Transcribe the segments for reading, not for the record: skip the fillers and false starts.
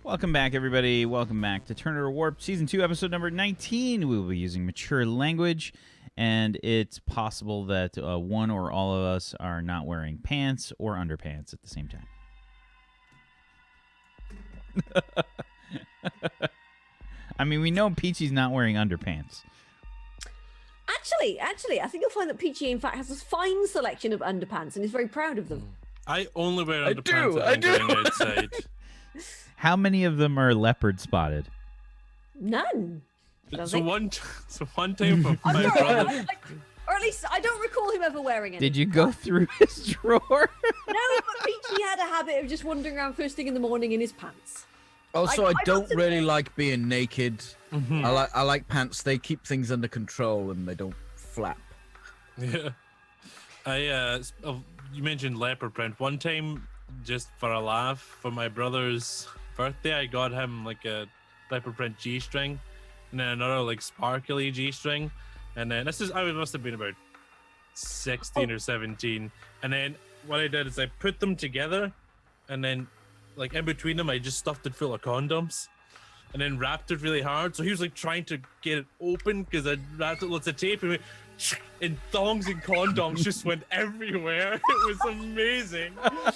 Welcome back, everybody. Welcome back to Turner Warp Season 2, Episode number 19. We will be using mature language, and it's possible that one or all of us are not wearing pants or underpants at the same time. I mean, we know Peachy's not wearing underpants. Actually, I think you'll find that Peachy, in fact, has a fine selection of underpants and is very proud of them. I only wear underpants when I'm going outside. How many of them are leopard spotted? None. So one time for my brother. Or at least I don't recall him ever wearing it. Did you go through his drawer? No, but Peachy had a habit of just wandering around first thing in the morning in his pants. Also, I don't really like being naked. Mm-hmm. I like pants. They keep things under control and they don't flap. Yeah. You mentioned leopard print. One time, just for a laugh, for my brother's birthday, I got him like a leopard print G-string and then another like sparkly G-string. And then I must have been about 16 or 17. And then what I did is I put them together, and then like in between them, I just stuffed it full of condoms, and then wrapped it really hard. So he was like trying to get it open because I wrapped it with lots of tape, and thongs and condoms just went everywhere. It was amazing. I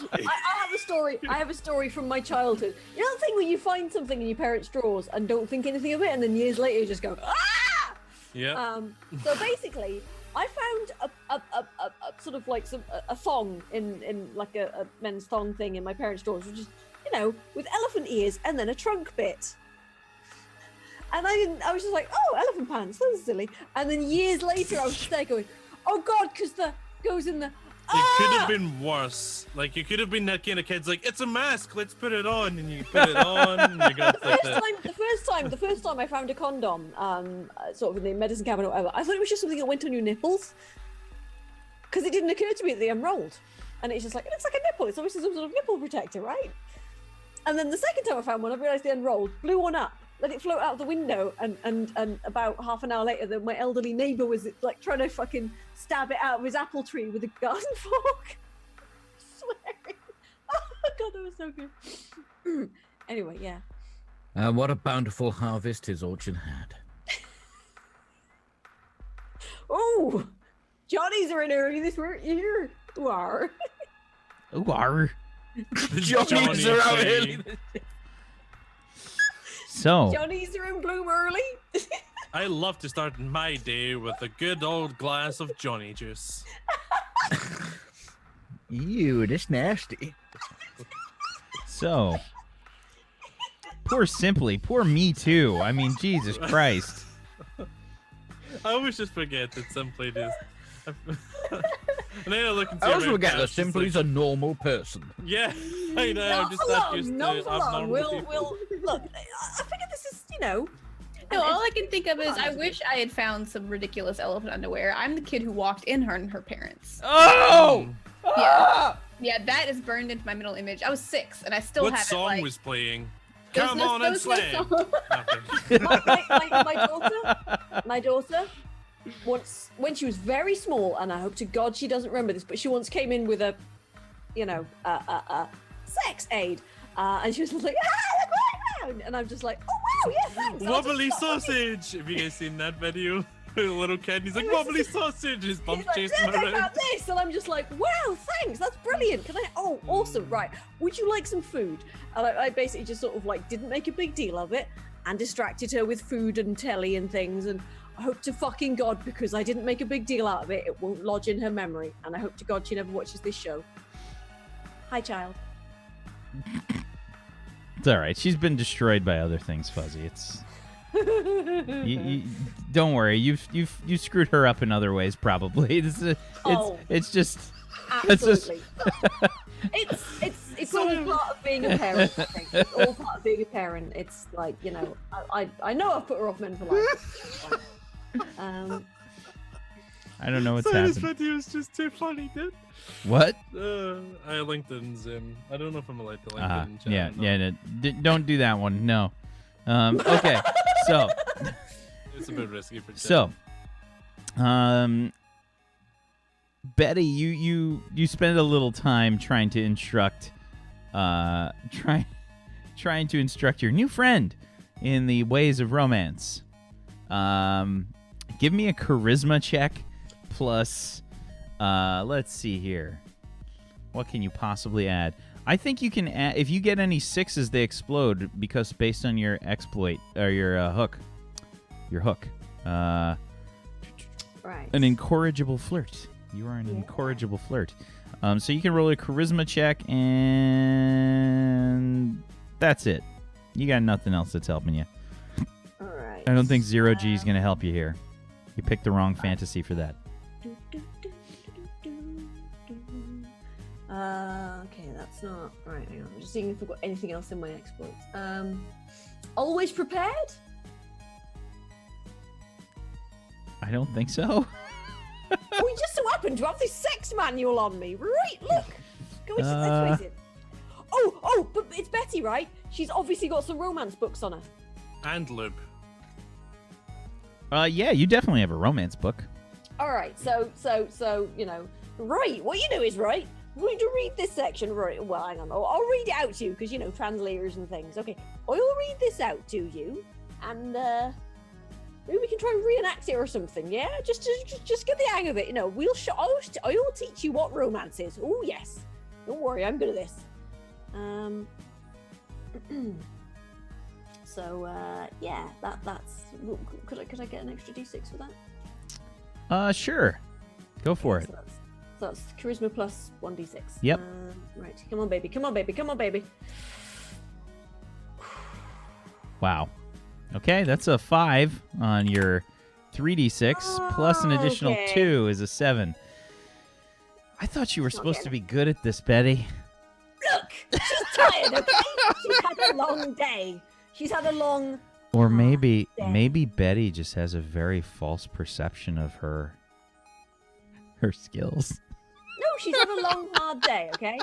have a story from my childhood. You know the thing where you find something in your parents' drawers and don't think anything of it, and then years later you just go, ah! Yeah. So basically, I found a sort of like a thong in like a men's thong thing in my parents' drawers, which is, with elephant ears and then a trunk bit. And I was just like, oh, elephant pants, that's silly. And then years later, I was just there going, oh God, because the goes in the. It could have been worse. Like, you could have been that kind of kid's like, it's a mask, let's put it on, and you put it on. And you got like the first time I found a condom, sort of in the medicine cabinet or whatever, I thought it was just something that went on your nipples, because it didn't occur to me that they unrolled, and it's just like, it looks like a nipple. It's obviously some sort of nipple protector, right? And then the second time I found one, I realised they unrolled, blew one up, let it float out the window, and about half an hour later, my elderly neighbour was like trying to fucking stab it out of his apple tree with a garden fork. Swearing. Oh God, that was so good. Anyway, yeah. What a bountiful harvest his orchard had. Oh, Johnny's are in early this year. Ooh, are. Ooh, are. Johnny's are out early. So Johnny's are in bloom early. I love to start my day with a good old glass of Johnny juice. Ew, that's nasty. So poor Simply, poor me too. I mean, Jesus Christ. I always just forget that Simply is. And then I look and see I also forget past, that Simply's a normal person. Yeah, I know. Not I'm just for not long, used not to for long. abnormal people. We'll look. I figure this is, No, all I can think of is I wish I had found some ridiculous elephant underwear. I'm the kid who walked in her and her parents. Oh! Yeah, that is burned into my mental image. I was 6 and I still What have it. song Like, was playing? there's Come no- on and there's no slam. song. Okay. my daughter, once when she was very small, and I hope to God she doesn't remember this, but she once came in with a sex aid, and she was like, look right now, and I'm just like, oh wow, yeah, thanks. Wobbly sausage. Have you guys seen that video? The little kid, he's like, wobbly sausage. His bum's He's like, chasing him look, I around. got this, and I'm just like, wow, thanks, that's brilliant. Can I? Oh, awesome, right? Would you like some food? And I basically just sort of like didn't make a big deal of it, and distracted her with food and telly and things, and I hope to fucking God, because I didn't make a big deal out of it, it won't lodge in her memory, and I hope to God she never watches this show. Hi, child. It's all right. She's been destroyed by other things, Fuzzy. It's you don't worry. You've screwed her up in other ways, probably. It's just Absolutely. It's all part of being a parent, I think. It's all part of being a parent. It's like, I know I've put her off men for life. I don't know what's This happening. video is just too funny, dude. What? I LinkedIn's in. I don't know if I'm allowed to LinkedIn. chat or not. No, don't do that one. No. Okay. So It's a bit risky for So, Betty, you spend a little time trying to instruct, trying to instruct your new friend in the ways of romance. Give me a charisma check plus, let's see here. What can you possibly add? I think you can add, if you get any 6s, they explode because based on your exploit or your hook. Your hook. Right. An incorrigible flirt. You are an incorrigible flirt. So you can roll a charisma check, and that's it. You got nothing else that's helping you. All right. I don't think 0G is going to help you here. You picked the wrong fantasy for that. Okay, that's not right. Hang on, I'm just seeing if I've got anything else in my exploits. Always prepared. I don't think so. We just so happen to have this sex manual on me. Right, look. Go into this. Oh, but it's Betty, right? She's obviously got some romance books on her. And Lube. Yeah, you definitely have a romance book. All right, so right. What you do is right. I'm going to read this section. Right. Well, hang on. I'll read it out to you because translators and things. Okay, I'll read this out to you, and maybe we can try and reenact it or something. Yeah, just get the hang of it. We'll I'll teach you what romance is. Oh yes, don't worry, I'm good at this. So yeah, that's. Could I get an extra D6 for that? Sure. Go for it. So that's charisma plus 1d6. Yep. Right. Come on, baby. Come on, baby. Come on, baby. Wow. Okay, that's a 5 on your 3d6, plus an additional 2 is a 7. I thought you were supposed to be good at this, Betty. Look, she's tired, okay? She's had a long day. She's had a long... Or maybe Betty just has a very false perception of her skills. No, she's had a long, hard day, okay?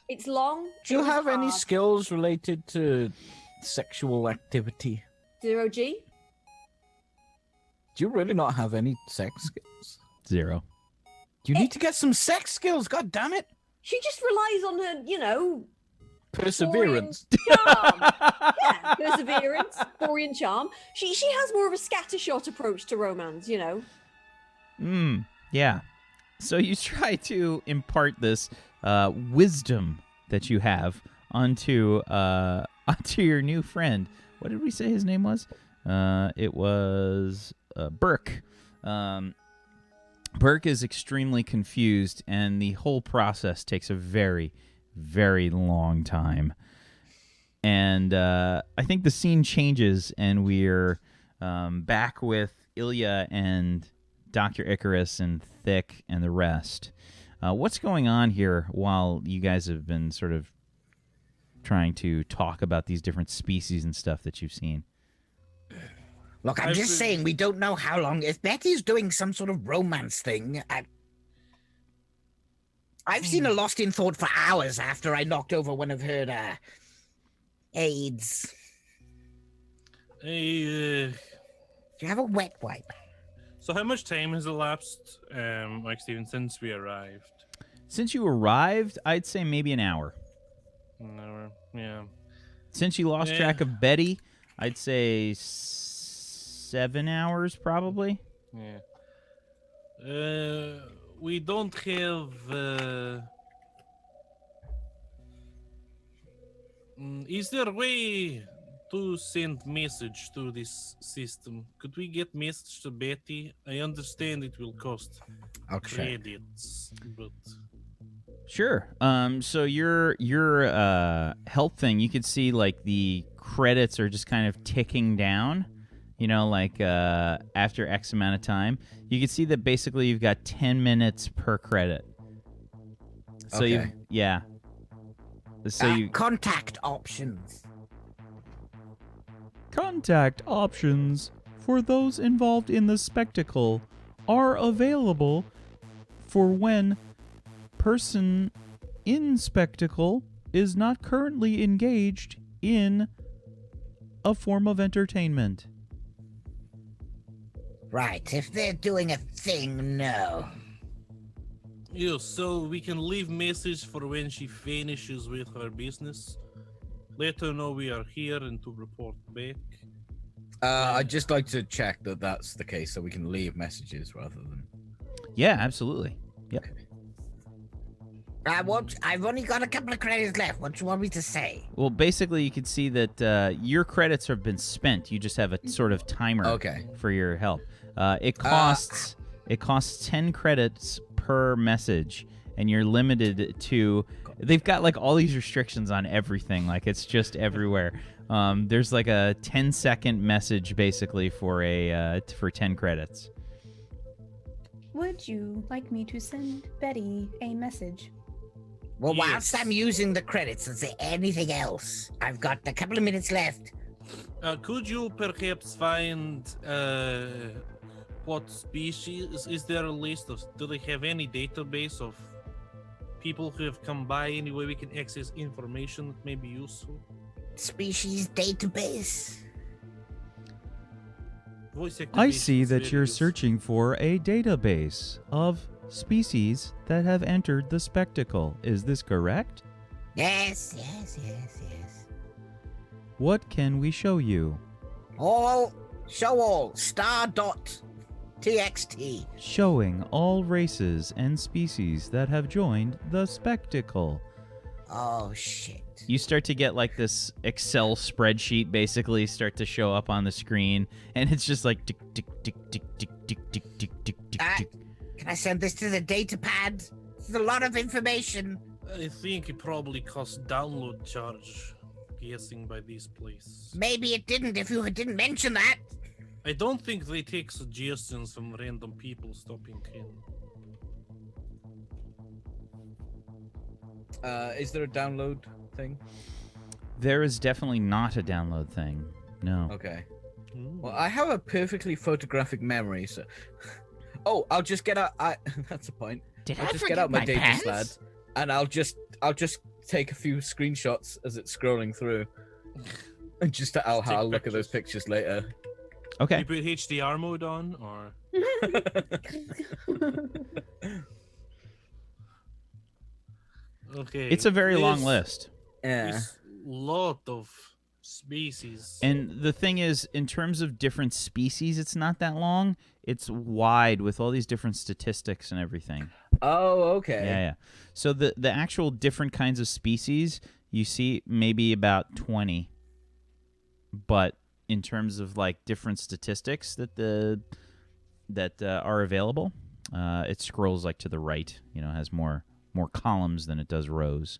It's long. Do you have any hard. skills related to sexual activity? 0G? Do you really not have any sex skills? 0. You need to get some sex skills, god damn it! She just relies on her, Perseverance. Charm. Yeah, perseverance, Borean charm. She has more of a scattershot approach to romance, Yeah. So you try to impart this wisdom that you have onto your new friend. What did we say his name was? It was Burke. Burke is extremely confused, and the whole process takes a very, very long time. And I think the scene changes, and we're back with Ilya and Dr. Icarus and Thick and the rest. What's going on here while you guys have been sort of trying to talk about these different species and stuff that you've seen? Look, I'm just saying we don't know how long. If Betty's doing some sort of romance thing, I've seen her lost in thought for hours after I knocked over one of her aids. Hey, Do you have a wet wipe? so how much time has elapsed, Mike Steven, since we arrived? Since you arrived, I'd say maybe an hour. An hour, yeah. Since you lost track of Betty, I'd say 7 hours probably. Yeah. We don't have. Is there a way to send message to this system? Could we get message to Betty? I understand it will cost credits, but Sure. So your health thing, you could see like the credits are just kind of ticking down. After X amount of time, you can see that basically you've got 10 minutes per credit. So Okay. Contact options. Contact options for those involved in the spectacle are available for when person in spectacle is not currently engaged in a form of entertainment. Right, if they're doing a thing, no. Yeah, so we can leave message for when she finishes with her business. Let her know we are here and to report back. I'd just like to check that that's the case so we can leave messages rather than... Yeah, absolutely. Yep. I've only got a couple of credits left. What do you want me to say? Well, basically, you can see that your credits have been spent. You just have a sort of timer Okay. for your help. It costs 10 credits per message, and you're limited to. They've got like all these restrictions on everything. Like it's just everywhere. There's like a 10-second message basically for 10 credits. Would you like me to send Betty a message? Well, Yes. whilst I'm using the credits, is there anything else? I've got a couple of minutes left. Could you perhaps find what species? Is there a list of? Do they have any database of people who have come by? Any way we can access information that may be useful? Species database. Voice I activation see is that very you're useful. searching for a database of species that have entered the spectacle. Is this correct? Yes. What can we show you? Show all. Star.txt. Showing all races and species that have joined the spectacle. Oh, shit. You start to get like this Excel spreadsheet basically start to show up on the screen, and it's just like tick, tick, tick, tick, tick, tick, tick, tick, tick, tick, tick. Can I send this to the data pad? It's a lot of information. I think it probably costs download charge. Guessing by this place. Maybe it didn't if you didn't mention that. I don't think they take suggestions from random people stopping in. Is there a download thing? There is definitely not a download thing. No. Okay. Hmm. Well, I have a perfectly photographic memory, so... Oh, I'll just get out... That's a point. Did I'll I just forget get out my my data pants? sled, and I'll just take a few screenshots as it's scrolling through. And I'll look at those pictures later. Okay. You put HDR mode on, or okay? It's a very long This- list. Yeah. This lot of species. And the thing is, in terms of different species, it's not that long. It's wide with all these different statistics and everything. Oh, okay. Yeah. So the actual different kinds of species, you see maybe about 20. But in terms of like different statistics that are available, it scrolls like to the right. You know, has more columns than it does rows.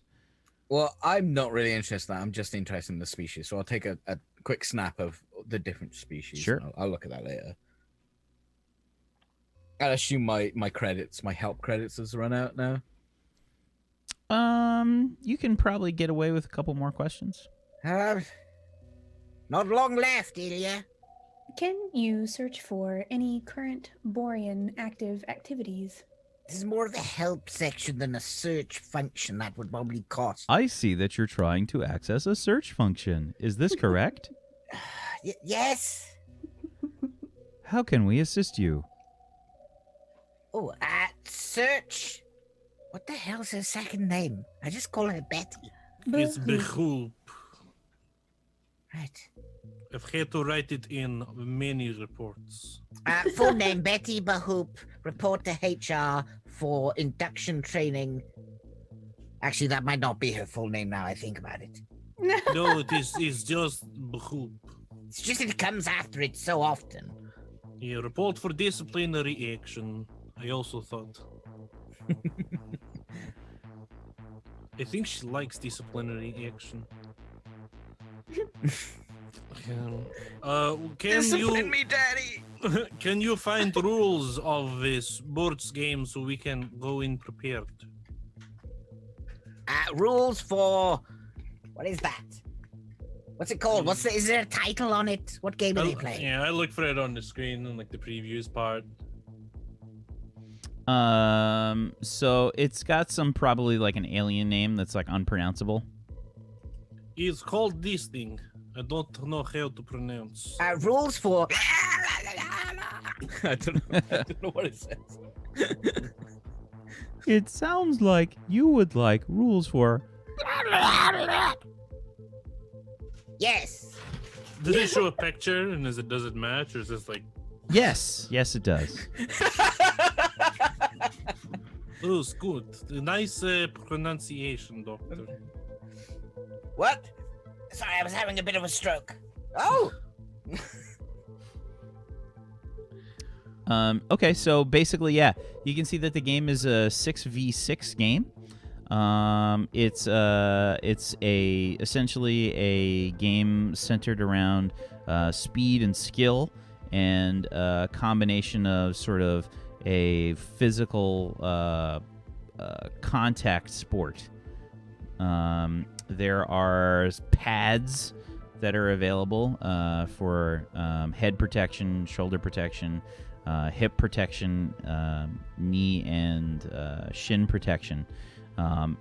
Well, I'm not really interested in that. I'm just interested in the species. So I'll take a quick snap of the different species. Sure. And I'll look at that later. I assume my help credits has run out now. You can probably get away with a couple more questions. Not long left, Ilya. Can you search for any current Borean active activities? This is more of a help section than a search function that would probably cost. I see that you're trying to access a search function. Is this correct? Yes. How can we assist you? Oh, search. What the hell's her second name? I just call her Betty. It's Bahoop. Bahoop. Right. I've had to write it in many reports. Full name Betty Bahoop. Report to HR for induction training. Actually, that might not be her full name now I think about it. No, it's just Bahoop. It's just that it comes after it so often. Yeah, report for disciplinary action. I also thought. I think she likes disciplinary action. Can you me, Daddy! can you find rules of this board's game so we can go in prepared? Rules for... What is that? What's it called? Is there a title on it? What game are they playing? Yeah, I look for it on the screen in like the previews part. So it's got some probably like an alien name that's like unpronounceable. It's called this thing. I don't know how to pronounce. Rules for... I don't know what it says. It sounds like you would like rules for. Yes. Did it show a picture and does it match, or is this like, Yes, it does. oh, it's good. Nice pronunciation, doctor. What? Sorry, I was having a bit of a stroke. Oh. Okay, so basically, yeah, you can see that the game is a 6v6 game. It's essentially a game centered around speed and skill, and a combination of sort of a physical contact sport. There are pads that are available for head protection, shoulder protection, hip protection, knee and shin protection.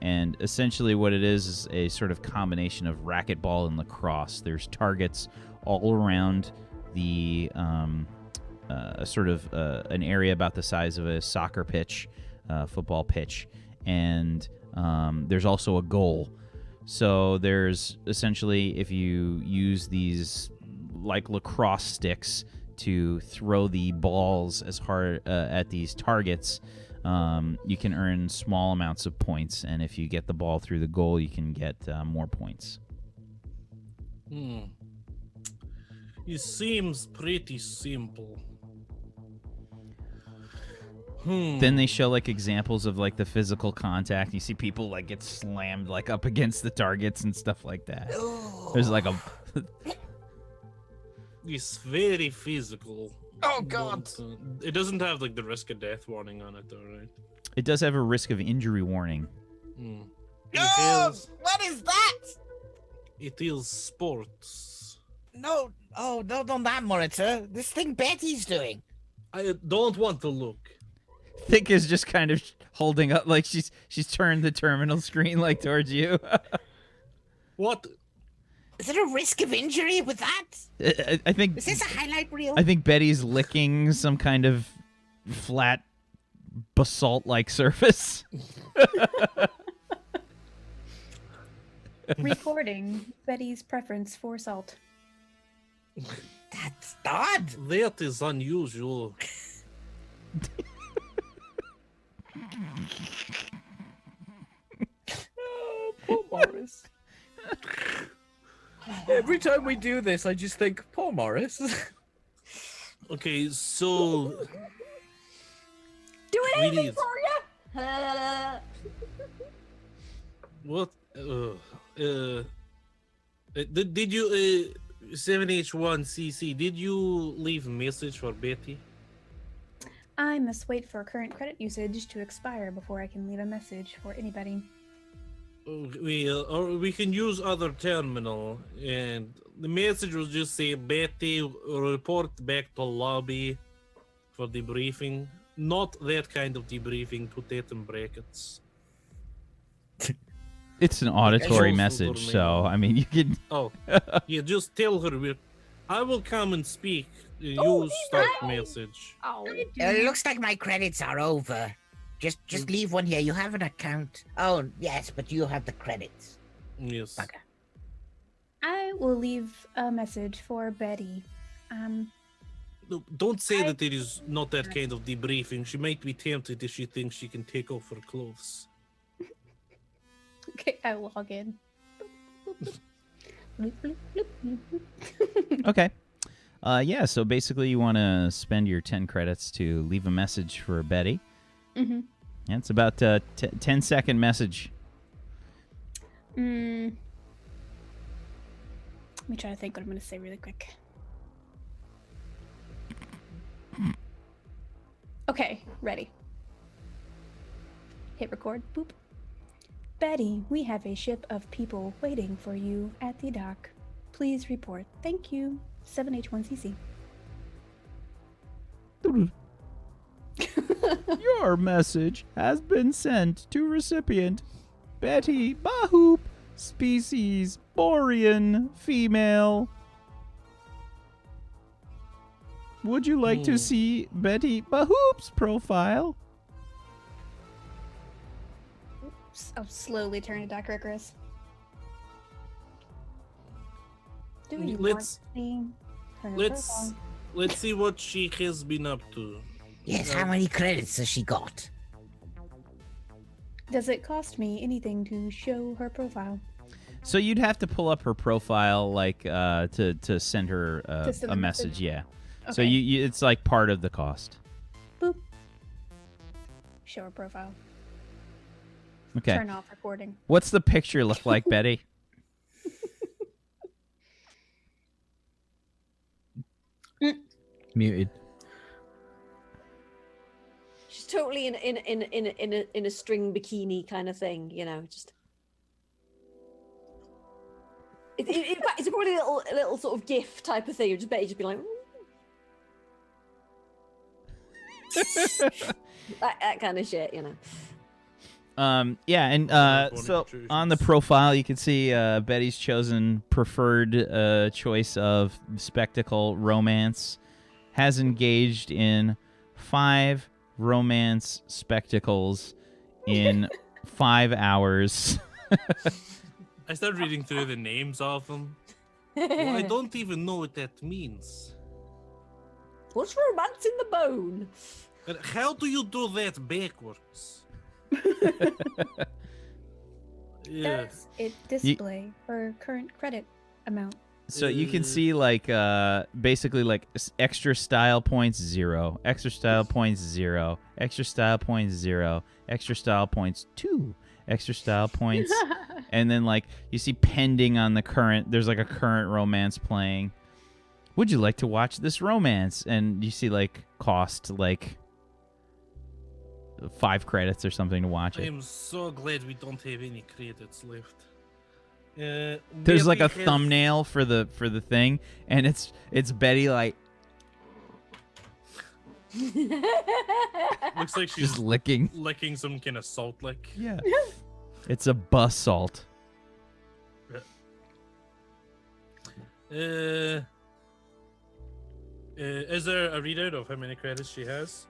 And essentially what it is a sort of combination of racquetball and lacrosse. There's targets all around the sort of an area about the size of a soccer pitch, football pitch, and there's also a goal. So there's essentially, if you use these like lacrosse sticks to throw the balls as hard at these targets, you can earn small amounts of points, and if you get the ball through the goal, you can get more points. It seems pretty simple. Then they show like examples of like the physical contact. You see people like get slammed like up against the targets and stuff like that. There's like a It's very physical. Oh God. It doesn't have like the risk of death warning on it, though, right? It does have a risk of injury warning. No! What is that? It is sports. No. Oh, no, not that monitor. This thing Betty's doing. I don't want to look. Thick is just kind of holding up, like she's turned the terminal screen like towards you. What? Is there a risk of injury with that? I think. Is this a highlight reel? I think Betty's licking some kind of flat basalt-like surface. Recording Betty's preference for salt. That's odd. That is unusual. Oh, poor Morris. Every time we do this, I just think, poor Morris. Okay, so Doing We anything need- for you? what? Did you 7H1CC? Did you leave a message for Betty? I must wait for current credit usage to expire before I can leave a message for anybody. Or we can use other terminal, and the message will just say Betty report back to lobby for debriefing. Not that kind of debriefing. Put that in brackets. It's an auditory Also message, for me. so I mean, you can. Oh, yeah. Just tell her I will come and speak. Oh, You start nice. message. Oh. It looks like my credits are over. Just leave one here. You have an account. Oh, yes, but you have the credits. Yes. Bugger. I will leave a message for Betty. No, don't say that it is not that kind of debriefing. She might be tempted if she thinks she can take off her clothes. Okay, I log in. Bloop, bloop, bloop, bloop, bloop. Okay. Yeah. So basically, you want to spend your 10 credits to leave a message for Betty. Mm-hmm. Yeah, it's about a 10-second message. Let me try to think what I'm going to say really quick. Okay, ready. Hit record. Boop. Betty, we have a ship of people waiting for you at the dock. Please report. Thank you. 7H1CC. Your message has been sent to recipient Betty Bahoop, species Borean, female. Would you like to see Betty Bahoop's profile? I'll slowly turn to Dr. Icarus. Do you want to Let's- see her Let's profile? let's see what she has been up to. Yes, how many credits has she got? Does it cost me anything to show her profile? So you'd have to pull up her profile, like to send her To send a a message. message? Yeah. So Okay. you it's like part of the cost. Boop. Show her profile. Okay. Turn off recording. What's the picture look like, Betty? Muted. She's totally in a string bikini kind of thing, you know, just. In fact, it's probably a little sort of GIF type of thing. You just bet you just be like. that kind of shit, you know. Yeah, and so on the profile, you can see Betty's chosen preferred choice of spectacle romance, has engaged in 5 romance spectacles in 5 hours. I started reading through the names of them. Well, I don't even know what that means. What's romance in the bone? But how do you do that backwards? Yeah. Does it display her current credit amount? So you can see like basically like extra style points 0, extra style points 0, extra style points 0, extra style points 2, extra style points, and then like you see pending on the current. There's like a current romance playing. Would you like to watch this romance? And you see like cost like 5 credits or something to watch I it. am so glad we don't have any credits left. There's like a thumbnail for the thing, and it's Betty like Looks like she's just licking. licking some kind of salt lick. Yeah. It's a bus salt. Is there a readout of how many credits she has?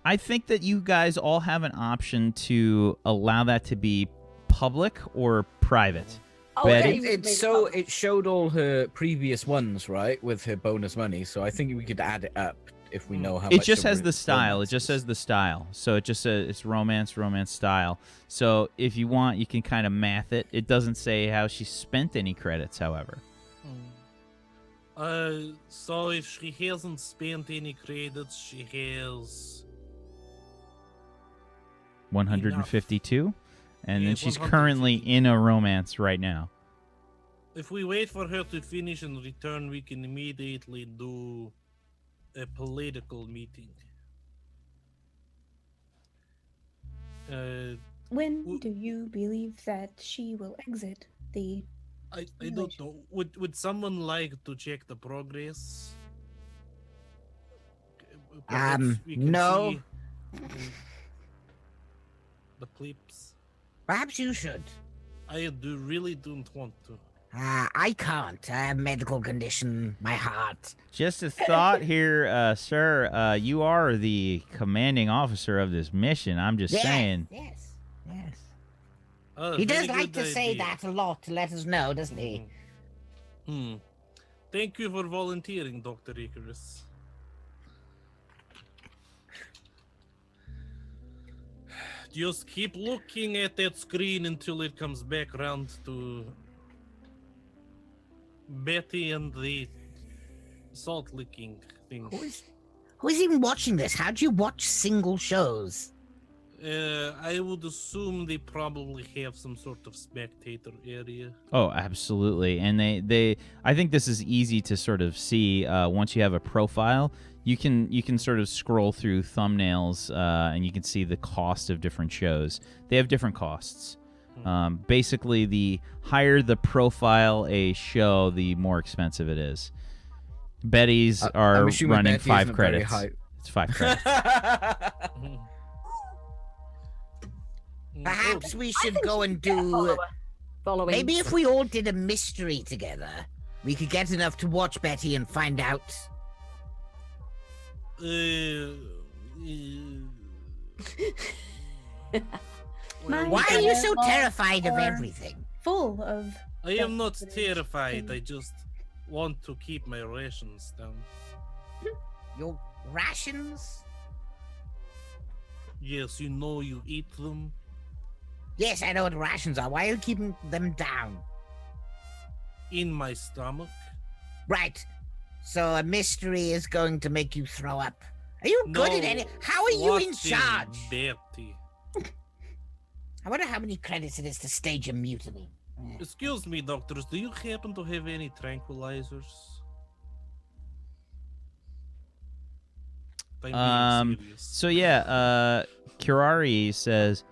I think that you guys all have an option to allow that to be public or private. Oh, Betty? okay, you made it public. It showed all her previous ones, right, with her bonus money. So I think we could add it up if we know how much. It just has ro- the style. It romance just is. says the style. So it just says it's romance style. So if you want, you can kind of math it. It doesn't say how she spent any credits, however. So if she hasn't spent any credits, she has 152. And Yeah, then she's currently 152. in a romance right now. If we wait for her to finish and return, we can immediately do a political meeting. When do you believe that she will exit the... I don't know. Would someone like to check the progress? Perhaps we can No. see the clips. Perhaps you should. I really don't want to. I can't. I have a medical condition. My heart. Just a thought here, sir. You are the commanding officer of this mission. I'm just saying. Yes. Very He does like good to say idea. that a lot to let us know, doesn't he? Thank you for volunteering, Dr. Icarus. Just keep looking at that screen until it comes back around to Betty and the salt licking thing. Who is even watching this? How do you watch single shows? I would assume they probably have some sort of spectator area. Oh, absolutely. And they I think this is easy to sort of see once you have a profile. You can sort of scroll through thumbnails and you can see the cost of different shows. They have different costs. Basically, the higher the profile a show, the more expensive it is. Betty's are I'm assuming running Betty 5 isn't very credits. high. It's 5 credits. Perhaps we should think go she and should get a do. follower following. Maybe if we all did a mystery together, We could get enough to watch Betty and find out. My Why are you so eyeballs terrified of are everything? Full of. I am not That's terrified. I just want to keep my rations down. Your rations? Yes, you know you eat them. Yes, I know what rations are. Why are you keeping them down? In my stomach. Right. So a mystery is going to make you throw up. Are you good at No, any? How are you what in is charge? Betty? I wonder how many credits it is to stage a mutiny. Excuse me, doctors. Do you happen to have any tranquilizers? I'm being serious. So yeah, Kirari says,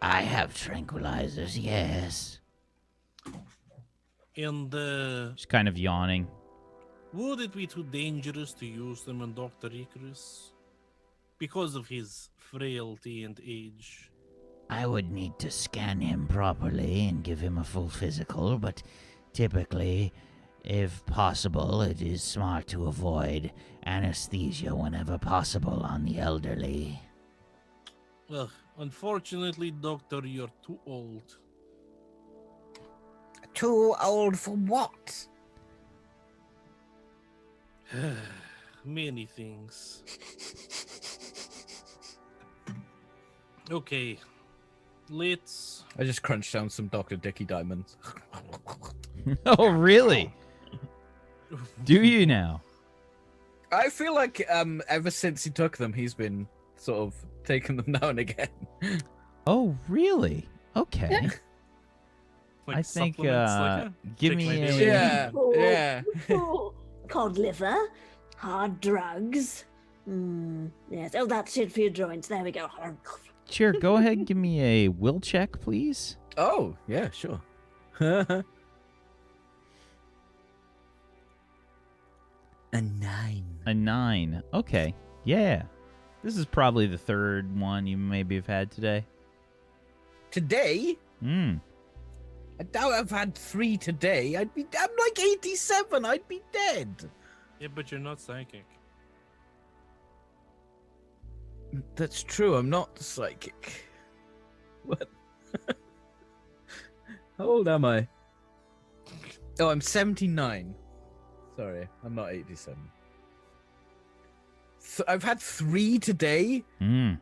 I have tranquilizers, yes. And She's kind of yawning. would it be too dangerous to use them on Dr. Icarus? Because of his frailty and age. I would need to scan him properly and give him a full physical, but typically, if possible, it is smart to avoid anesthesia whenever possible on the elderly. Ugh, unfortunately, Doctor, you're too old. Too old for what? Many things. Okay, let's. I just crunched down some Dr. Dicky diamonds. Oh, really? Do you now? I feel like ever since he took them, he's been sort of taking them now and again. Oh, really? Okay. Like I think, supplements, like, give take me my a- daily- Yeah, yeah. Cod liver, hard drugs. Yes. Oh, that's it for your joints. There we go. Sure, go ahead and give me a will check, please. Oh, yeah, sure. A 9. A 9. Okay. Yeah. This is probably the third one you maybe have had today. Today? Hmm. I doubt I've had 3 today. I'm like 87. I'd be dead. Yeah, but you're not psychic. That's true. I'm not psychic. What? How old am I? Oh, I'm 79. Sorry, I'm not 87. I've had 3 today. Hmm.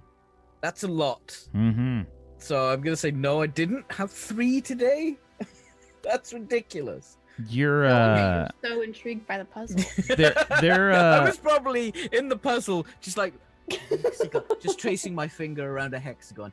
That's a lot. Mm-hmm. So I'm gonna say no. I didn't have 3 today. That's ridiculous. You're I'm so intrigued by the puzzle. they're I was probably in the puzzle, just like just tracing my finger around a hexagon.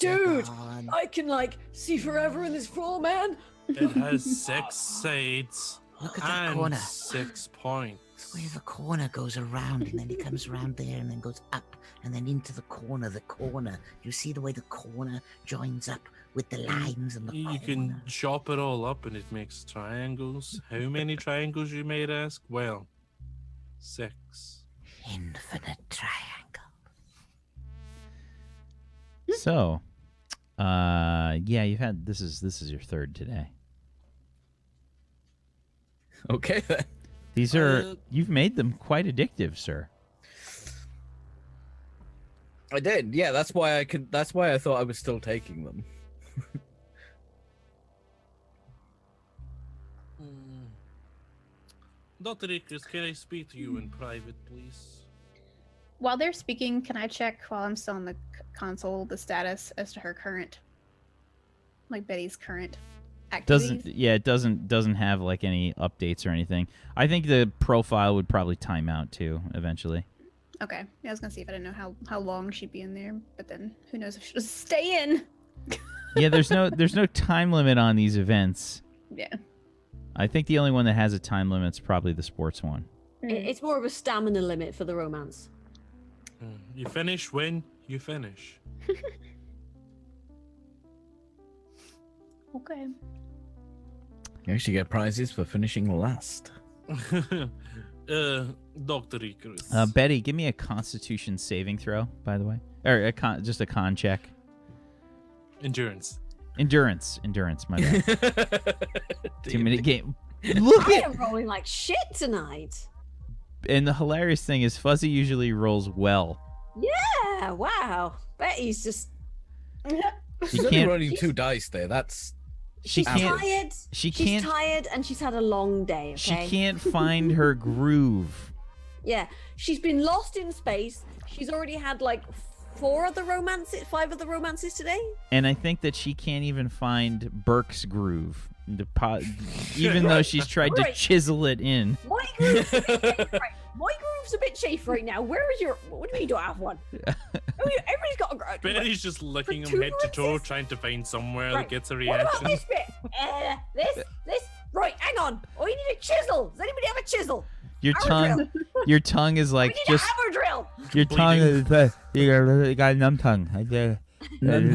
Dude, Hexagon. I can like see forever in this floor, man. It has 6 sides Look at that and corner. 6 points. Where the corner goes around and then it comes around there and then goes up and then into the corner. The corner. You see the way the corner joins up with the lines and the You corner. can chop it all up and it makes triangles. How many triangles, you might ask? Well, 6. Infinite triangle. so. Yeah, you've had this is your third today. Okay then. These are you've made them quite addictive, sir. I did. Yeah, that's why I could. That's why I thought I was still taking them. Dr. Icarus, can I speak to you in private, please? While they're speaking, can I check while I'm still on the console the status as to her current, like Betty's current activities? It doesn't have like any updates or anything. I think the profile would probably time out too eventually. Okay, yeah, I was gonna see if I didn't know how long she'd be in there, but then who knows if she'll stay in. Yeah, there's no time limit on these events. Yeah. I think the only one that has a time limit is probably the sports one. It's more of a stamina limit for the romance. You finish when you finish. Okay. You actually get prizes for finishing last. Dr. Icarus. Betty, give me a Constitution saving throw, by the way, or just a con check. Endurance. Endurance, my bad. Damn. 2 minute game. Look I at. am rolling like shit tonight. And the hilarious thing is, Fuzzy usually rolls well. Yeah, wow. Betty's just. She's only rolling 2 dice there. That's She She's can't. tired. She She's can't. tired and she's had a long day, She okay? can't find her groove. Yeah, she's been lost in space. She's already had like 5 of the romances today. And I think that she can't even find Burke's groove, even though she's tried to Right. chisel it in. My groove's a bit chafe right. My groove's a bit chafe right now. Where is your? What do you mean you don't have one? Everybody's got a groove. Betty's just licking him head to toe, trying to find somewhere Right. that gets a What about reaction. this bit? This. Right, hang on. Oh, you need a chisel. Does anybody have a chisel? Your Hammer your tongue is We like need just a hammer drill. your tongue is you got a numb tongue. Numb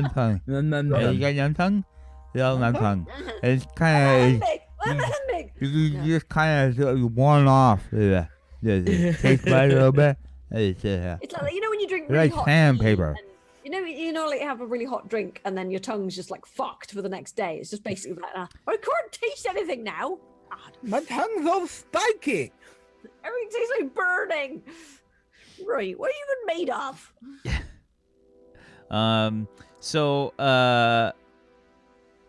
tongue. Little numb tongue. You got numb tongue. Little numb tongue. It's kind of you just kind of worn off. Take a little bit. It's like when you drink really Like hot sandpaper. tea and you know, like have a really hot drink and then your tongue's just like fucked for the next day. It's just basically like that. I can't taste anything now. God, My tongue's all spiky. everything tastes like burning. Right, what are you even made of? So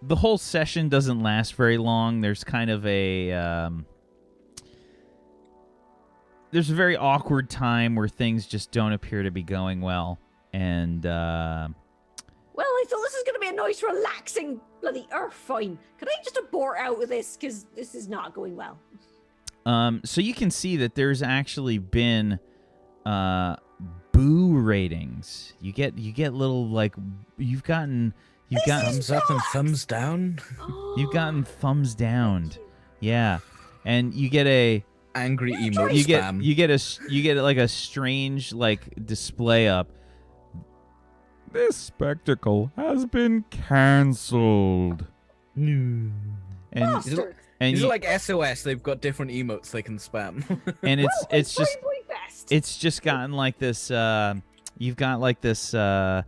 the whole session doesn't last very long. There's kind of a there's a very awkward time where things just don't appear to be going well, and Well, I thought this was going to be a nice, relaxing bloody Earth fine. Could I just abort out with this? Because this is not going well. so you can see that there's actually been boo ratings. You get little like you've gotten Thumbs up and thumbs down. you've gotten thumbs down. Yeah, and you get a Angry emote you spam. you get like a strange like display up. This spectacle has been cancelled. No. And Bastard. and These you- are like SOS. They've got different emotes they can spam. and it's Well, just my boy best. it's just gotten like this you've got like this the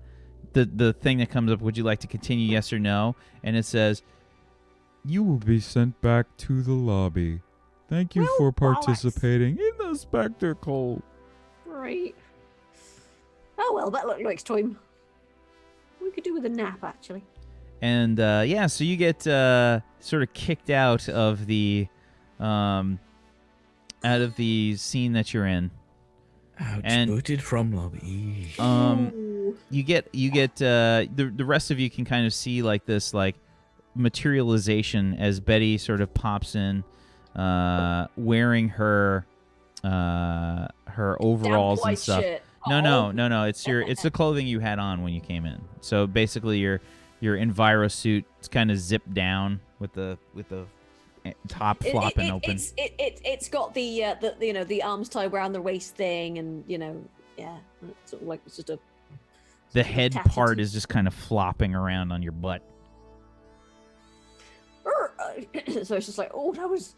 thing that comes up, would you like to continue, yes or no? And it says you will be sent back to the lobby. Thank you Well, for bollocks. participating in the spectacle. Right. Oh well, that looked like time. We could do with a nap, actually. And yeah, so you get sort of kicked out of the scene that you're in. And- Outvoted from lobby. Ooh. You get the rest of you can kind of see like this like materialization as Betty sort of pops in, wearing her overalls Damp and white stuff. shit. No. It's the clothing you had on when you came in. So basically, your Enviro suit is kind of zipped down with the top flopping open. It's got the the arms tied around the waist thing, and yeah, it's sort of like it's just a. The head tattoo. part is just kind of flopping around on your butt. So it's just like, oh, that was.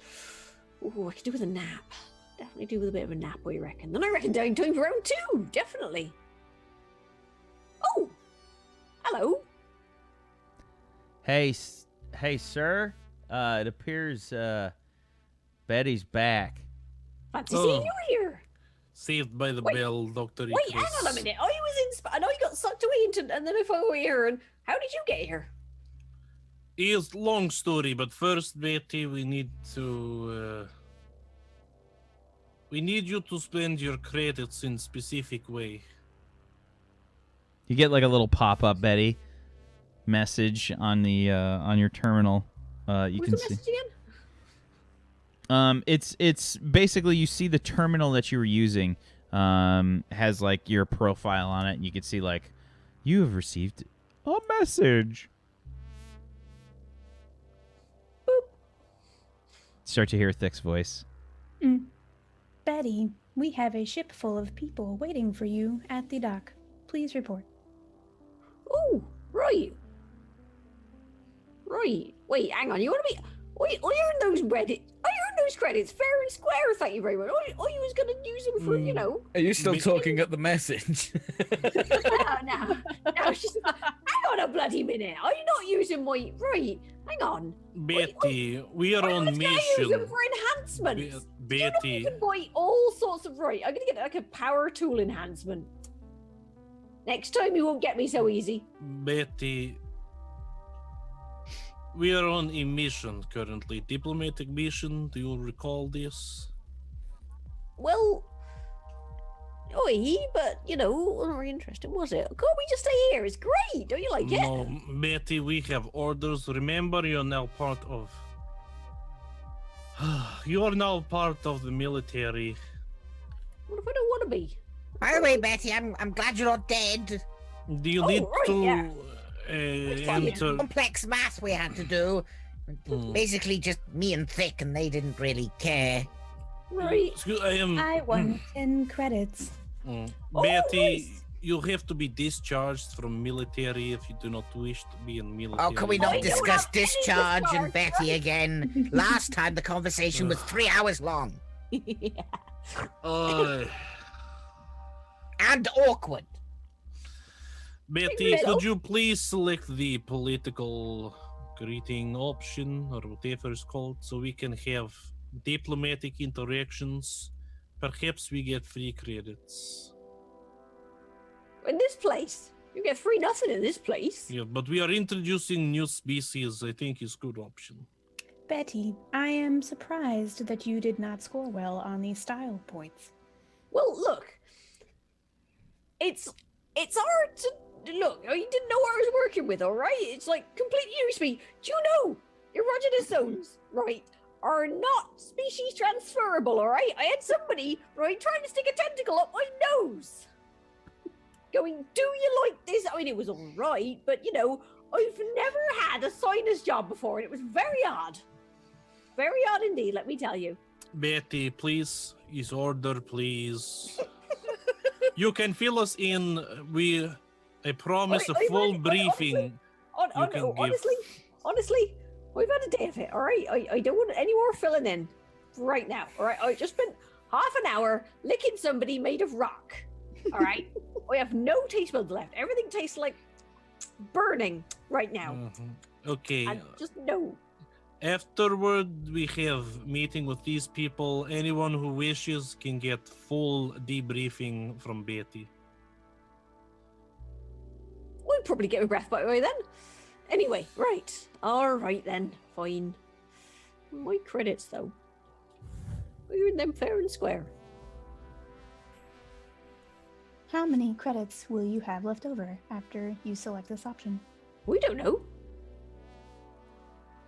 Oh, I could do with a nap. Definitely do with a bit of a nap. What do you reckon? Then I reckon down time for round 2. Definitely. Oh, hello. Hey, sir. It appears Betty's back. Fancy Oh. seeing you here. Saved by the Wait, bell, Dr. Wait, hang Icarus. on a minute. I was in. I know you got sucked away into, and then I found you here. And how did you get here? It's long story, but first, Betty, we need to. We need you to spend your credits in specific way. You get like a little pop-up Betty message on the on your terminal. You What's can the see. message again? It's basically you see the terminal that you were using has like your profile on it, and you can see like you have received a message. Boop. Start to hear Thick's voice. Betty, we have a ship full of people waiting for you at the dock. Please report. Oh, right. Right. Wait, hang on. You want to be? Are you in those bonus credits, fair and square. Thank you very much. I was going to use them for, you know. Are you still talking at the message? No. It's just, hang on a bloody minute. Are you not using my right? Hang on. Betty, we are I on was going to use them mission. for enhancements. Betty, You can buy all sorts of right. I'm going to get like a power tool enhancement. Next time you won't get me so easy. Betty, we are on a mission currently. Diplomatic mission. Do you recall this? Well, but you know, wasn't very interesting, was it? Can't we just stay here? It's great. Don't you like it? No, Betty, we have orders. Remember, you're now part of. You are now part of the military. What if I don't want to be? By the way, Betty, I'm glad you're not dead. Do you Oh, need right, to yeah. enter? Complex math we had to do. Basically, just me and Thick, and they didn't really care. Right. I am. I won 10 credits. Betty, nice. you have to be discharged from military if you do not wish to be in military. Oh, can we I not don't discuss have any discharge and discharge, Betty again? Last time the conversation was 3 hours long Uh, and awkward. Betty, could you please select the political greeting option or whatever it's called so we can have diplomatic interactions? Perhaps we get free credits. In this place, you get free nothing in this place. Yeah, but we are introducing new species. I think is good option. Betty, I am surprised that you did not score well on the style points. Well, look, it's hard to look. You didn't know what I was working with, all right? It's like complete news to me. Do you know erogenous zones, right, are not species transferable, all right? I had somebody, right, trying to stick a tentacle up my nose. Going, do you like this? I mean, it was all right, but you know, I've never had a sinus job before, and it was very odd. Very odd indeed, let me tell you. Betty, please, his order, please. You can fill us in. I promise a full briefing. Honestly, we've had a day of it, all right? I don't want any more filling in right now, all right? I just spent half an hour licking somebody made of rock, all right? I have no taste buds left. Everything tastes like burning right now. Okay. And just no. Afterward, we have meeting with these people. Anyone who wishes can get full debriefing from Betty. We'll probably get my breath by the way then. Anyway, right. All right then. Fine. My credits though. I earned them fair and square. How many credits will you have left over after you select this option? We don't know.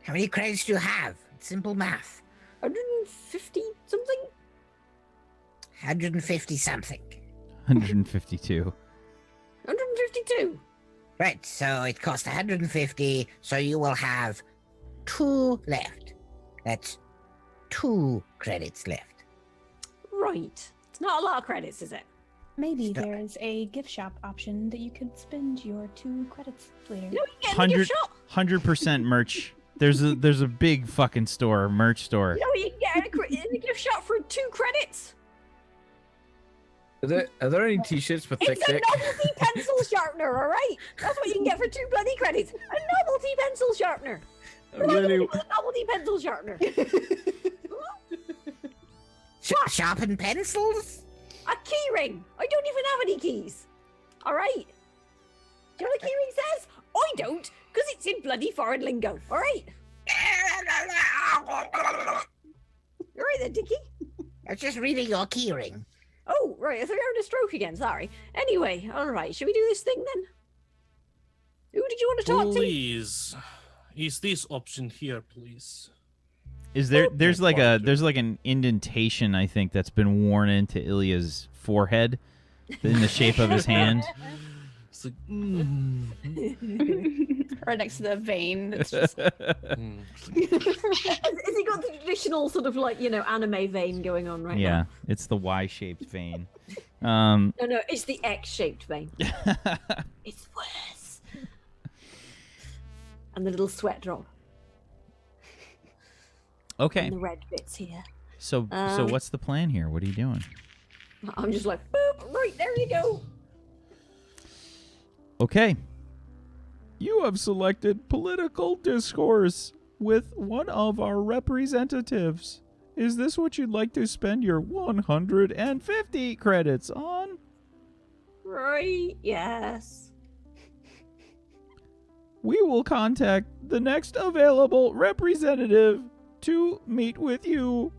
How many credits do you have? Simple math. 150 something? 150 something. 152. 152. Right, so it costs 150, so you will have 2 left. That's 2 credits left. Right. It's not a lot of credits, is it? Maybe Stop. there's a gift shop option that you could spend your 2 credits later. You know, you get in the gift shop. 100% merch. There's a big fucking store, merch store. You know what you can get in the gift shop for 2 credits? Are there any t-shirts for Thick It's a Dick? novelty pencil sharpener, all right? That's what you can get for 2 bloody credits. A novelty pencil sharpener. Really, A novelty pencil sharpener. Sharpen pencils? A key ring. I don't even have any keys. All right. Do you know what a key ring says? I don't, because it's in bloody foreign lingo. All right. You're right there, Dickie. I was just reading your keyring. Oh, right. I thought you were having a stroke again. Sorry. Anyway, all right. Should we do this thing then? Who did you want to talk to? Please. Is this option here, please? Is there's like an indentation, I think, that's been worn into Ilya's forehead in the shape of his hand. It's like, Right next to the vein. It's just Has he got the traditional sort of like, you know, anime vein going on right Yeah, now? it's the Y-shaped vein. No, it's the X-shaped vein. It's worse. And the little sweat drop. Okay. And the red bits here. So Um, what's the plan here? What are you doing? I'm just like, boop, right, there you go. Okay. You have selected political discourse with one of our representatives. Is this what you'd like to spend your 150 credits on? Right, yes. We will contact the next available representative to meet with you.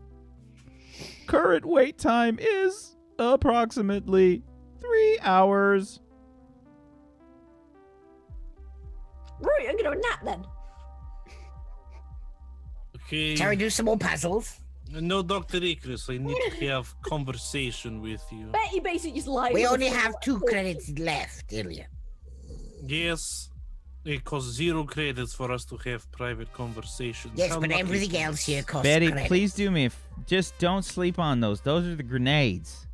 Current wait time is approximately 3 hours. Right, I'm gonna nap then. Okay. Shall we do some more puzzles? No, Dr. Icarus, I need to have conversation with you. Betty basically just lies. We on the only floor have like, 2 "Oh, credits left, Ilya. Yes, it costs 0 credits for us to have private conversations. Yes, How but lucky everything is else here this? costs Betty, credits. please do me just don't sleep on those. Those are the grenades.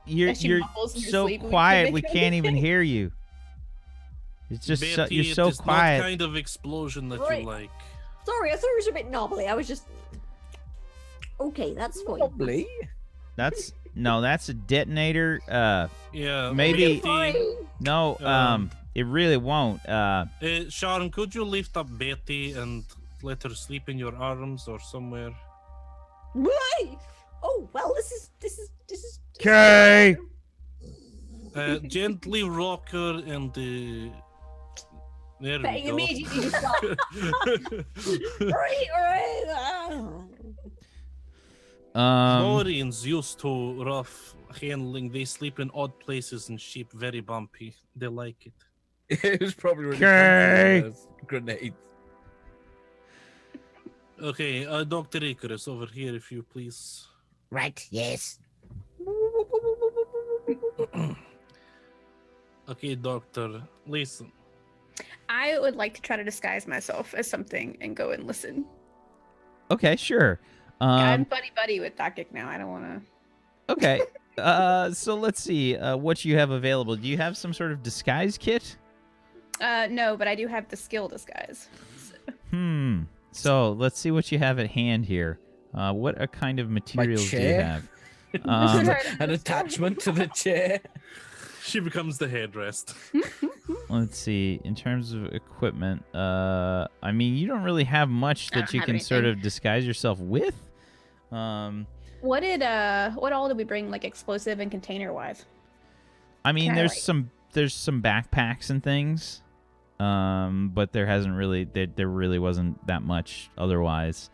You're As she mumbles in her so sleep, we quiet can we make can't even hear you. It's just Betty, you're so it is quiet. not kind of explosion that Right. you like. Sorry, I thought it was a bit knobbly. I was just. Okay, that's fine. Probably. That's a detonator. Yeah. Maybe- Betty, No, Um, it really won't. Sharon, could you lift up Betty and let her sleep in your arms or somewhere? Right. Oh well, this is. Okay. Gently rock her and there Betty we go. immediately just got. right. Florians used to rough handling. They sleep in odd places and sheep very bumpy. They like it. It was probably really Okay. comfortable as grenades. Okay, Dr. Icarus, over here, if you please. Right, yes. Okay, Doctor, listen. I would like to try to disguise myself as something and go and listen. Okay, sure. I'm buddy with Tactic now. I don't want to. Okay. So let's see what you have available. Do you have some sort of disguise kit? No, but I do have the skill disguise. So let's see what you have at hand here. What kind of materials do you chair? have? An attachment to the chair. She becomes the headrest. Let's see. In terms of equipment, I mean, you don't really have much I that don't you have can sort anything. of disguise yourself with. What all did we bring, like explosive and container wise? I mean, Can I, there's some backpacks and things, but there really wasn't that much otherwise.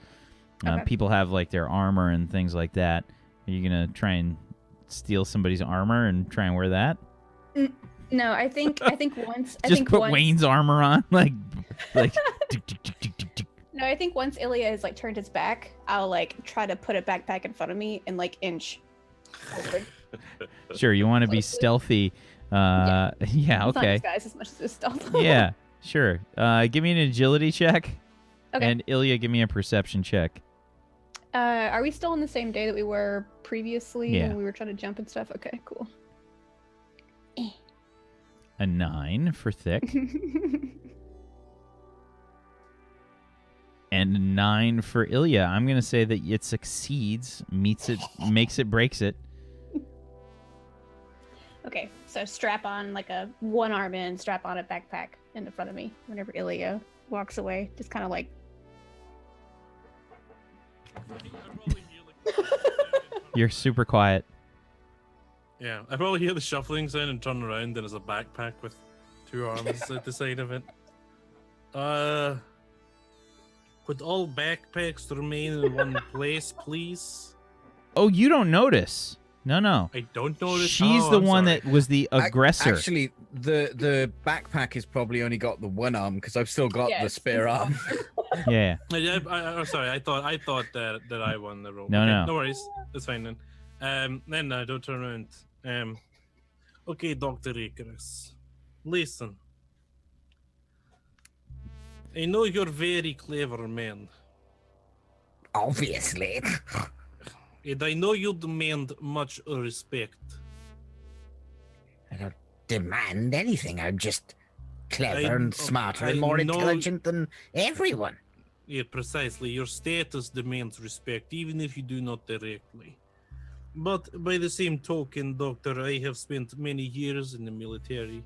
Okay. People have like their armor and things like that. Are you gonna try and steal somebody's armor and try and wear that? No, I think once. Just put Wayne's armor on, like. No, I think once Ilya has like turned his back, I'll like try to put a backpack in front of me and like inch forward. Sure, you want to be Closely. stealthy. Yeah, It's not okay. disguised as much as it's stealth. Yeah, sure. Give me an agility check. Okay. And Ilya, give me a perception check. Are we still on the same day that we were previously Yeah. when we were trying to jump and stuff? Okay, cool. A 9 for thick. And a 9 for Ilya. I'm going to say that it succeeds, meets it, makes it, breaks it. Okay, so strap on like a one arm in, strap on a backpack in the front of me whenever Ilya walks away. Just kind of like. You're super quiet. Yeah, I probably hear the shuffling sound and turn around, and there's a backpack with 2 arms at the side of it. Could all backpacks remain in one place, please? Oh, you don't notice. No. I don't notice. She's Oh, the I'm one sorry. that was the aggressor. Actually, the backpack has probably only got the one arm because I've still got the Yes. spare arm. Yeah. I'm sorry. I thought that I won the roll. No, Okay, no. no worries. That's fine then. Then don't turn around. Okay, Dr. Icarus. Listen. I know you're very clever man, Obviously. and I know you demand much respect. I don't demand anything. I'm just clever and smarter and more intelligent than everyone. Yeah, precisely. Your status demands respect, even if you do not directly. But by the same token, Doctor, I have spent many years in the military.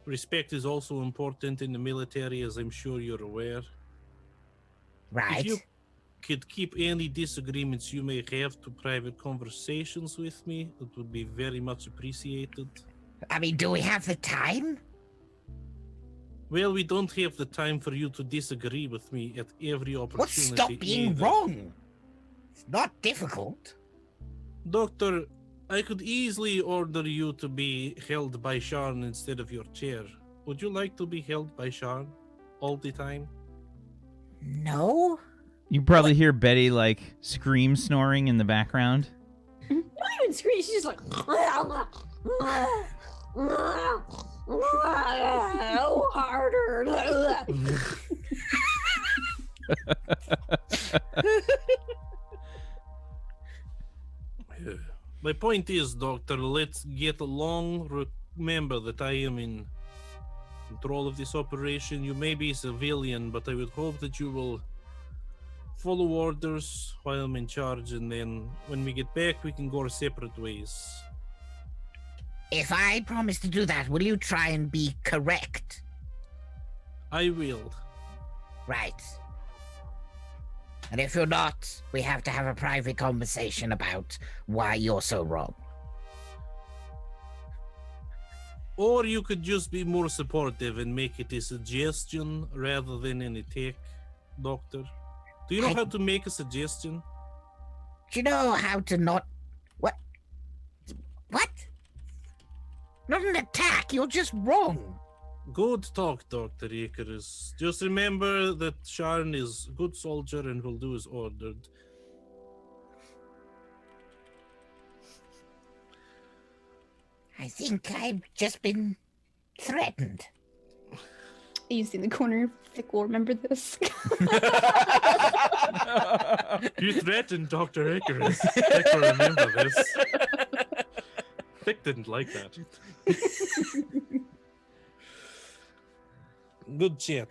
Respect is also important in the military, as I'm sure you're aware. Right. If you could keep any disagreements you may have to private conversations with me, it would be very much appreciated. I mean, do we have the time? Well, we don't have the time for you to disagree with me at every opportunity. What's stop being either. wrong? It's not difficult. Doctor, I could easily order you to be held by Sharn instead of your chair. Would you like to be held by Sharn all the time? No? You probably hear Betty like scream snoring in the background. Not even scream. She's just like. Oh, harder. My point is, Doctor, let's get along. Remember that I am in control of this operation. You may be a civilian, but I would hope that you will follow orders while I'm in charge, and then when we get back, we can go our separate ways. If I promise to do that, will you try and be correct? I will. Right. And if you're not, we have to have a private conversation about why you're so wrong. Or you could just be more supportive and make it a suggestion rather than an attack, Doctor. Do you know how to make a suggestion? Do you know how to not... What? What? Not an attack, you're just wrong. Good talk, Dr. Icarus. Just remember that Sharn is a good soldier and will do as ordered. I think I've just been threatened. You see in the corner, Vic will remember this. You threatened Dr. Icarus. I can remember this. Vic didn't like that. Good chat.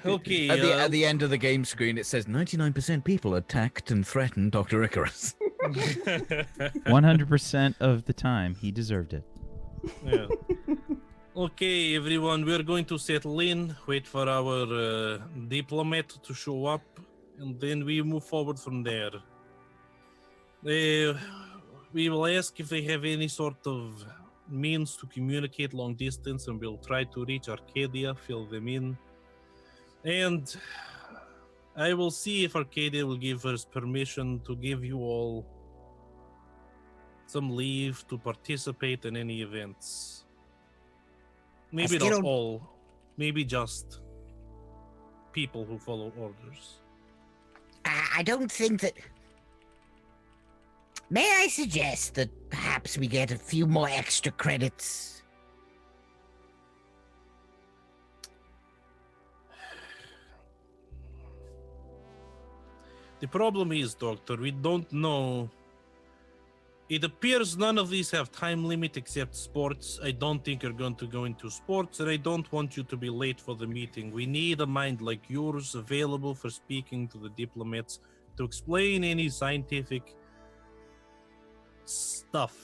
Okay. At the end of the game screen, it says 99% people attacked and threatened Dr. Icarus. 100% of the time, he deserved it. Yeah. Okay, everyone, we're going to settle in, wait for our diplomat to show up, and then we move forward from there. We will ask if they have any sort of means to communicate long distance, and we'll try to reach Arcadia, fill them in. And I will see if Arcadia will give us permission to give you all some leave to participate in any events. Maybe not all, maybe just people who follow orders. I don't think that... May I suggest that perhaps we get a few more extra credits? The problem is, Doctor, we don't know. It appears none of these have time limit except sports. I don't think you're going to go into sports, and I don't want you to be late for the meeting. We need a mind like yours available for speaking to the diplomats to explain any scientific stuff.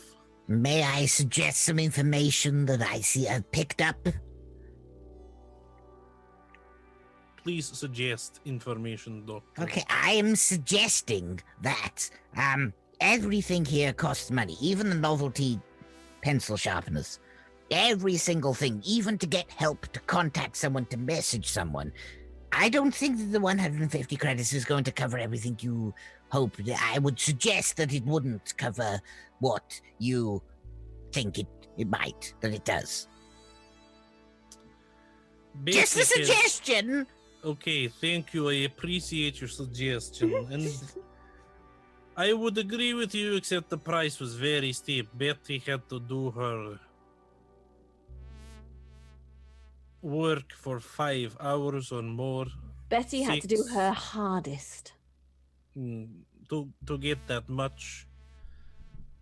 May I suggest some information that I've picked up? Please suggest information, Doctor. Okay, I am suggesting that everything here costs money, even the novelty pencil sharpeners. Every single thing, even to get help, to contact someone, to message someone. I don't think that the 150 credits is going to cover everything you hope. I would suggest that it wouldn't cover what you think it might, that it does. Just a suggestion! Okay, thank you. I appreciate your suggestion. And I would agree with you, except the price was very steep. Betty had to do her work for 5 hours or more. Betty had to do her hardest. To get that much.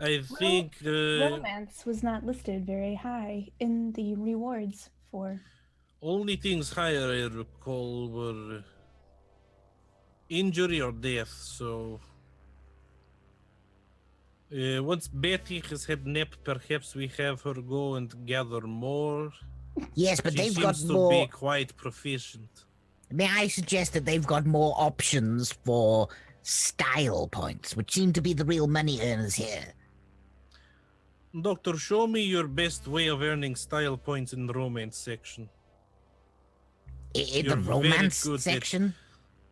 I think... Romance was not listed very high in the rewards 4. Only things higher I recall were injury or death. So once Betty has had nap, perhaps we have her go and gather more. Yes, but She they've got seems to more. be quite proficient. May I suggest that they've got more options for style points, which seem to be the real money earners here. Doctor, show me your best way of earning style points in the romance section. In You're the very romance good at- section?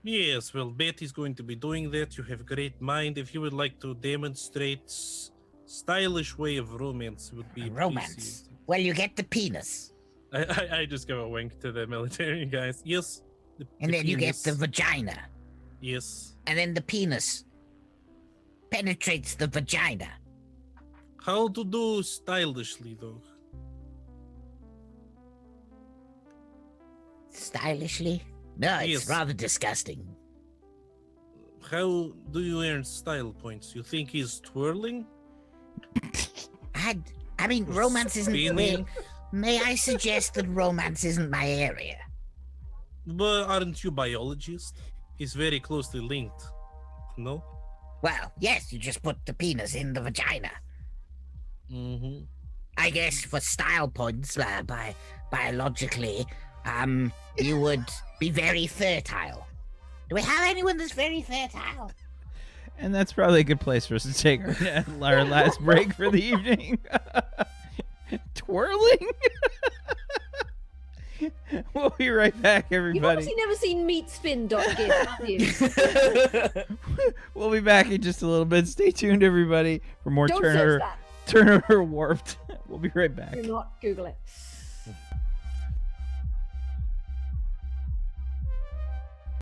Yes, well, Betty's going to be doing that. You have great mind. If you would like to demonstrate stylish way of romance, would be Romance. appreciated. Well, you get the penis. I just give a wink to the military guys. Yes. And then you get penis. the vagina. Yes. And then the penis penetrates the vagina. How to do stylishly, though? Stylishly? No, it's Yes. rather disgusting. How do you earn style points? You think he's twirling? I mean, romance isn't Spinning? really... May I suggest that romance isn't my area? But aren't you biologist? It's very closely linked. No? Well, yes, you just put the penis in the vagina. Mm-hmm. I guess for style points, biologically, you would be very fertile. Do we have anyone that's very fertile? And that's probably a good place for us to take our last break for the evening. Twirling? We'll be right back, You've everybody. obviously never seen Meat Spin. Gif, have you? We'll be back in just a little bit. Stay tuned, everybody, for more Don't search that. Turner Warped. We'll be right back. Do not Google it.